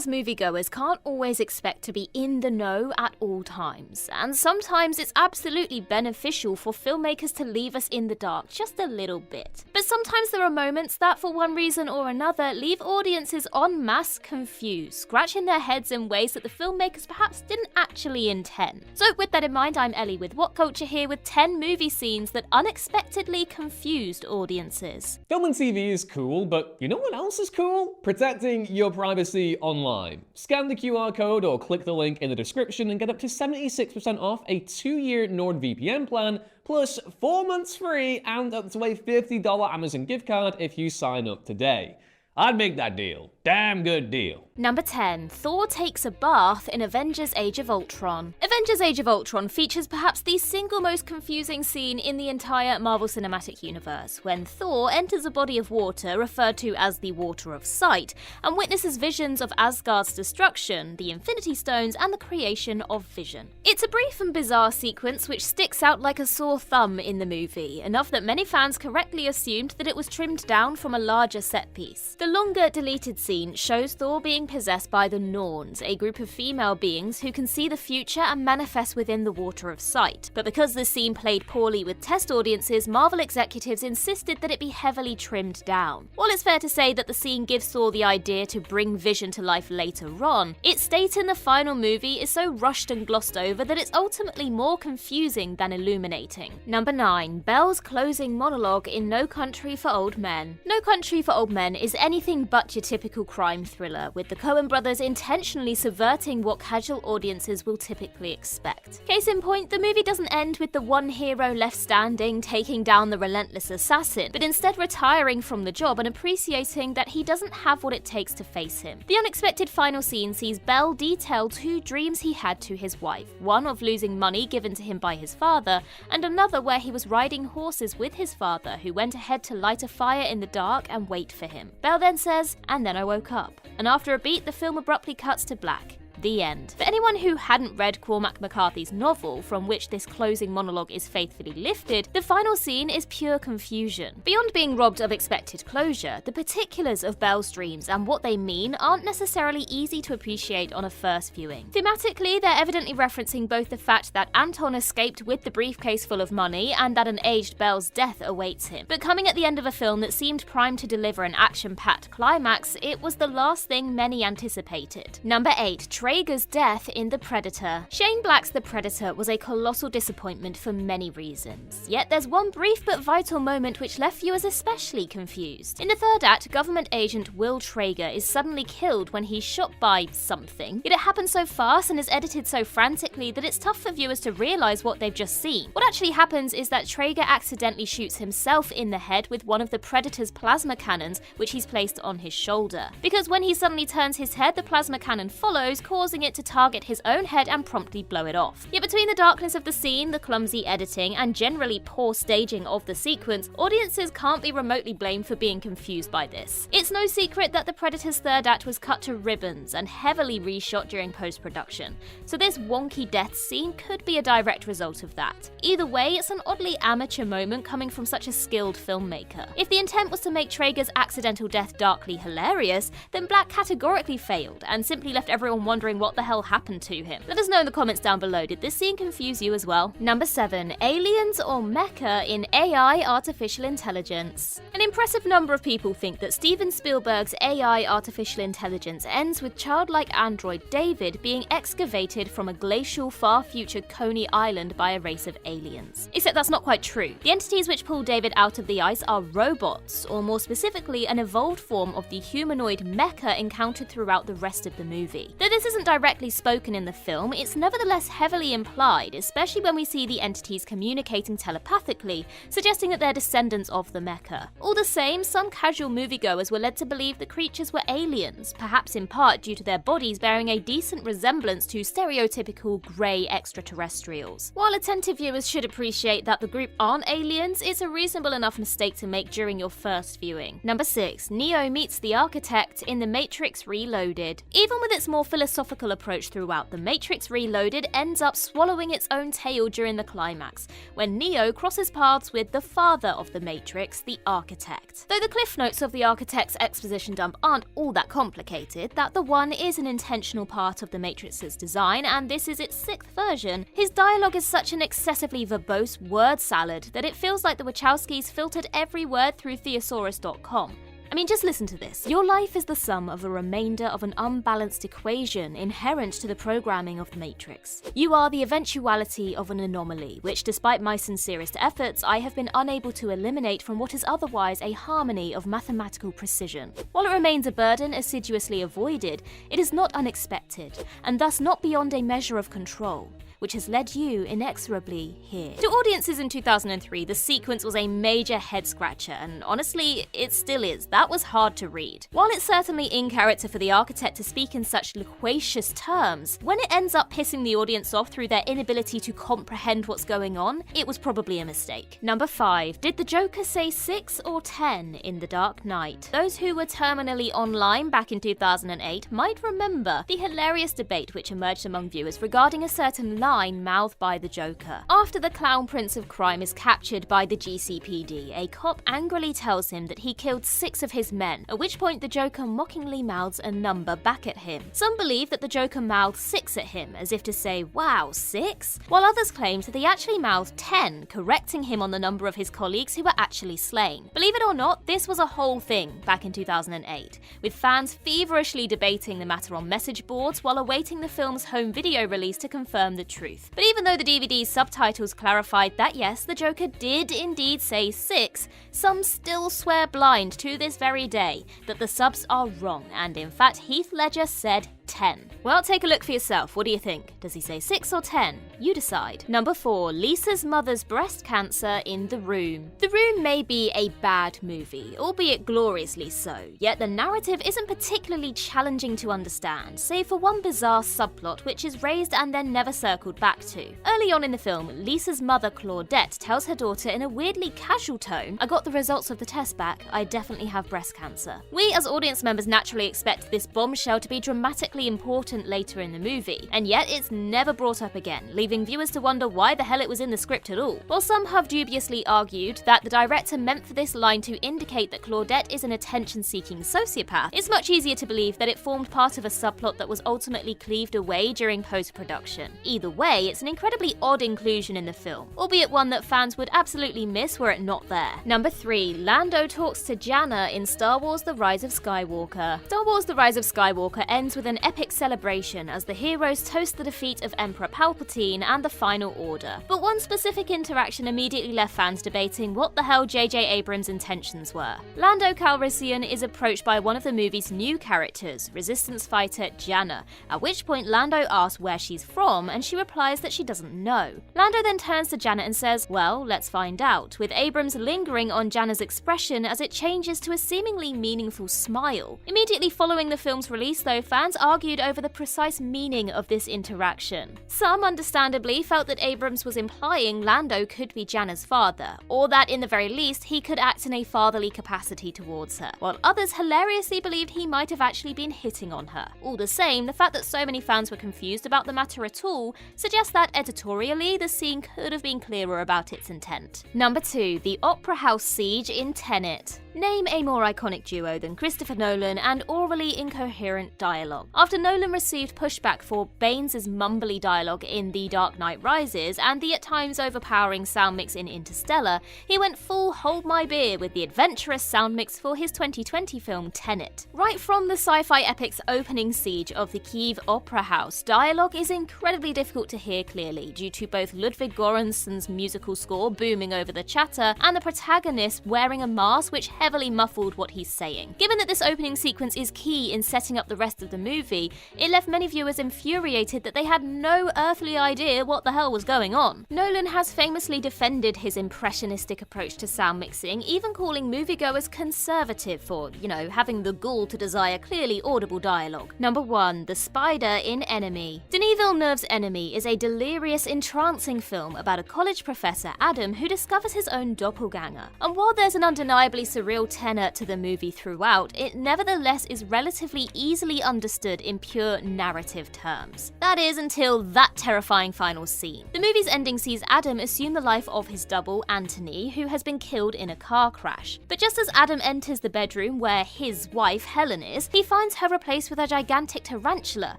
as moviegoers can't always expect to be in the know at all times, and sometimes it's absolutely beneficial for filmmakers to leave us in the dark just a little bit. But sometimes there are moments that, for one reason or another, leave audiences en masse confused, scratching their heads in ways that the filmmakers perhaps didn't actually intend. So with that in mind, I'm Ellie with Whatculture here with 10 movie scenes that unexpectedly confused audiences. Film and TV is cool, but you know what else is cool? Protecting your privacy online. Scan the QR code or click the link in the description and get up to 76% off a 2-year NordVPN plan, plus 4 months free and up to a $50 Amazon gift card if you sign up today. I'd make that deal. Damn good deal. Number 10. Thor takes a bath in Avengers Age of Ultron. Avengers Age of Ultron features perhaps the single most confusing scene in the entire Marvel Cinematic Universe, when Thor enters a body of water referred to as the Water of Sight, and witnesses visions of Asgard's destruction, the Infinity Stones, and the creation of Vision. It's a brief and bizarre sequence which sticks out like a sore thumb in the movie, enough that many fans correctly assumed that it was trimmed down from a larger set piece. The longer deleted scene shows Thor being possessed by the Norns, a group of female beings who can see the future and manifest within the Water of Sight. But because the scene played poorly with test audiences, Marvel executives insisted that it be heavily trimmed down. While it's fair to say that the scene gives Thor the idea to bring Vision to life later on, its state in the final movie is so rushed and glossed over that it's ultimately more confusing than illuminating. Number 9. Belle's closing monologue in No Country for Old Men. No Country for Old Men is anything but your typical crime thriller, with the Coen brothers intentionally subverting what casual audiences will typically expect. Case in point, the movie doesn't end with the one hero left standing taking down the relentless assassin, but instead retiring from the job and appreciating that he doesn't have what it takes to face him. The unexpected final scene sees Belle detail 2 dreams he had to his wife, one of losing money given to him by his father, and another where he was riding horses with his father, who went ahead to light a fire in the dark and wait for him. Belle then says, "And then I woke up." And after a beat, the film abruptly cuts to black. The end. For anyone who hadn't read Cormac McCarthy's novel, from which this closing monologue is faithfully lifted, the final scene is pure confusion. Beyond being robbed of expected closure, the particulars of Belle's dreams and what they mean aren't necessarily easy to appreciate on a first viewing. Thematically, they're evidently referencing both the fact that Anton escaped with the briefcase full of money and that an aged Belle's death awaits him. But coming at the end of a film that seemed primed to deliver an action-packed climax, it was the last thing many anticipated. Number 8. Tragers' death in The Predator. Shane Black's The Predator was a colossal disappointment for many reasons. Yet there's one brief but vital moment which left viewers especially confused. In the third act, government agent Will Traeger is suddenly killed when he's shot by something. Yet it happens so fast and is edited so frantically that it's tough for viewers to realise what they've just seen. What actually happens is that Traeger accidentally shoots himself in the head with one of the Predator's plasma cannons, which he's placed on his shoulder. Because when he suddenly turns his head, the plasma cannon follows, causing it to target his own head and promptly blow it off. Yet between the darkness of the scene, the clumsy editing, and generally poor staging of the sequence, audiences can't be remotely blamed for being confused by this. It's no secret that The Predator's third act was cut to ribbons and heavily reshot during post-production, so this wonky death scene could be a direct result of that. Either way, it's an oddly amateur moment coming from such a skilled filmmaker. If the intent was to make Traeger's accidental death darkly hilarious, then Black categorically failed and simply left everyone wondering what the hell happened to him. Let us know in the comments down below, did this scene confuse you as well? Number 7. Aliens or Mecca in AI Artificial Intelligence. An impressive number of people think that Steven Spielberg's AI Artificial Intelligence ends with childlike android David being excavated from a glacial far future Coney Island by a race of aliens. Except that's not quite true. The entities which pull David out of the ice are robots, or more specifically an evolved form of the humanoid Mecca encountered throughout the rest of the movie. Though this isn't directly spoken in the film, it's nevertheless heavily implied, especially when we see the entities communicating telepathically, suggesting that they're descendants of the Mecca. All the same, some casual moviegoers were led to believe the creatures were aliens, perhaps in part due to their bodies bearing a decent resemblance to stereotypical grey extraterrestrials. While attentive viewers should appreciate that the group aren't aliens, it's a reasonable enough mistake to make during your first viewing. Number 6. Neo meets the Architect in The Matrix Reloaded. Even with its more philosophical philosophical approach throughout, The Matrix Reloaded ends up swallowing its own tail during the climax, when Neo crosses paths with the father of the Matrix, the Architect. Though the cliff notes of the Architect's exposition dump aren't all that complicated, that the One is an intentional part of the Matrix's design, and this is its 6th version, his dialogue is such an excessively verbose word salad that it feels like the Wachowskis filtered every word through thesaurus.com. I mean, just listen to this. Your life is the sum of a remainder of an unbalanced equation inherent to the programming of the Matrix. You are the eventuality of an anomaly, which despite my sincerest efforts, I have been unable to eliminate from what is otherwise a harmony of mathematical precision. While it remains a burden assiduously avoided, it is not unexpected, and thus not beyond a measure of control, which has led you inexorably here. To audiences in 2003, the sequence was a major head-scratcher, and honestly, it still is. That was hard to read. While it's certainly in character for the Architect to speak in such loquacious terms, when it ends up pissing the audience off through their inability to comprehend what's going on, it was probably a mistake. Number 5. Did the Joker say 6 or 10 in The Dark Knight? Those who were terminally online back in 2008 might remember the hilarious debate which emerged among viewers regarding a certain line mouthed by the Joker. After the Clown Prince of Crime is captured by the GCPD, a cop angrily tells him that he killed 6 of his men, at which point the Joker mockingly mouths a number back at him. Some believe that the Joker mouthed 6 at him, as if to say, wow, 6? While others claimed that he actually mouthed 10, correcting him on the number of his colleagues who were actually slain. Believe it or not, this was a whole thing back in 2008, with fans feverishly debating the matter on message boards while awaiting the film's home video release to confirm the truth. But even though the DVD's subtitles clarified that yes, the Joker did indeed say 6, some still swear blind to this very day that the subs are wrong, and in fact Heath Ledger said 10. Well, take a look for yourself. What do you think? Does he say 6 or 10? You decide. Number 4. Lisa's mother's breast cancer in The Room. The Room may be a bad movie, albeit gloriously so, yet the narrative isn't particularly challenging to understand, save for one bizarre subplot which is raised and then never circled back to. Early on in the film, Lisa's mother Claudette tells her daughter in a weirdly casual tone, "I got the results of the test back, I definitely have breast cancer." We as audience members naturally expect this bombshell to be dramatically important later in the movie, and yet it's never brought up again, leaving viewers to wonder why the hell it was in the script at all. While some have dubiously argued that the director meant for this line to indicate that Claudette is an attention-seeking sociopath, it's much easier to believe that it formed part of a subplot that was ultimately cleaved away during post-production. Either way, it's an incredibly odd inclusion in the film, albeit one that fans would absolutely miss were it not there. Number 3. Lando talks to Jana in Star Wars The Rise of Skywalker. Star Wars The Rise of Skywalker ends with an epic celebration as the heroes toast the defeat of Emperor Palpatine and the Final Order. But one specific interaction immediately left fans debating what the hell J.J. Abrams' intentions were. Lando Calrissian is approached by one of the movie's new characters, Resistance fighter Jana, at which point Lando asks where she's from and she replies that she doesn't know. Lando then turns to Jana and says, "Well, let's find out," with Abrams lingering on Jana's expression as it changes to a seemingly meaningful smile. Immediately following the film's release though, fans argued over the precise meaning of this interaction. Some, understandably, felt that Abrams was implying Lando could be Jana's father, or that in the very least he could act in a fatherly capacity towards her, while others hilariously believed he might have actually been hitting on her. All the same, the fact that so many fans were confused about the matter at all suggests that editorially the scene could have been clearer about its intent. Number 2. The Opera House Siege in Tenet. Name a more iconic duo than Christopher Nolan and orally incoherent dialogue. After Nolan received pushback for Baines' mumbly dialogue in The Dark Knight Rises and the at times overpowering sound mix in Interstellar, he went full hold my beer with the adventurous sound mix for his 2020 film Tenet. Right from the sci-fi epic's opening siege of the Kiev Opera House, dialogue is incredibly difficult to hear clearly due to both Ludwig Göransson's musical score booming over the chatter and the protagonist wearing a mask which heavily muffled what he's saying. Given that this opening sequence is key in setting up the rest of the movie, it left many viewers infuriated that they had no earthly idea what the hell was going on. Nolan has famously defended his impressionistic approach to sound mixing, even calling moviegoers conservative for, having the gall to desire clearly audible dialogue. Number 1. The Spider in Enemy. Denis Villeneuve's Enemy is a delirious, entrancing film about a college professor, Adam, who discovers his own doppelganger. And while there's an undeniably surreal real tenor to the movie throughout, it nevertheless is relatively easily understood in pure narrative terms. That is, until that terrifying final scene. The movie's ending sees Adam assume the life of his double, Anthony, who has been killed in a car crash. But just as Adam enters the bedroom where his wife, Helen, is, he finds her replaced with a gigantic tarantula,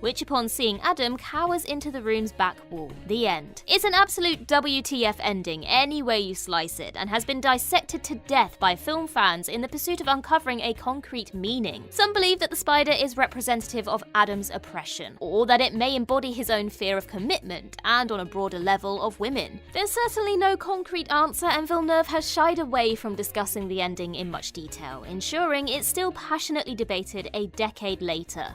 which upon seeing Adam cowers into the room's back wall. The end. It's an absolute WTF ending any way you slice it, and has been dissected to death by film fans in the pursuit of uncovering a concrete meaning. Some believe that the spider is representative of Adam's oppression, or that it may embody his own fear of commitment, and on a broader level of women. There's certainly no concrete answer, and Villeneuve has shied away from discussing the ending in much detail, ensuring it's still passionately debated a decade later.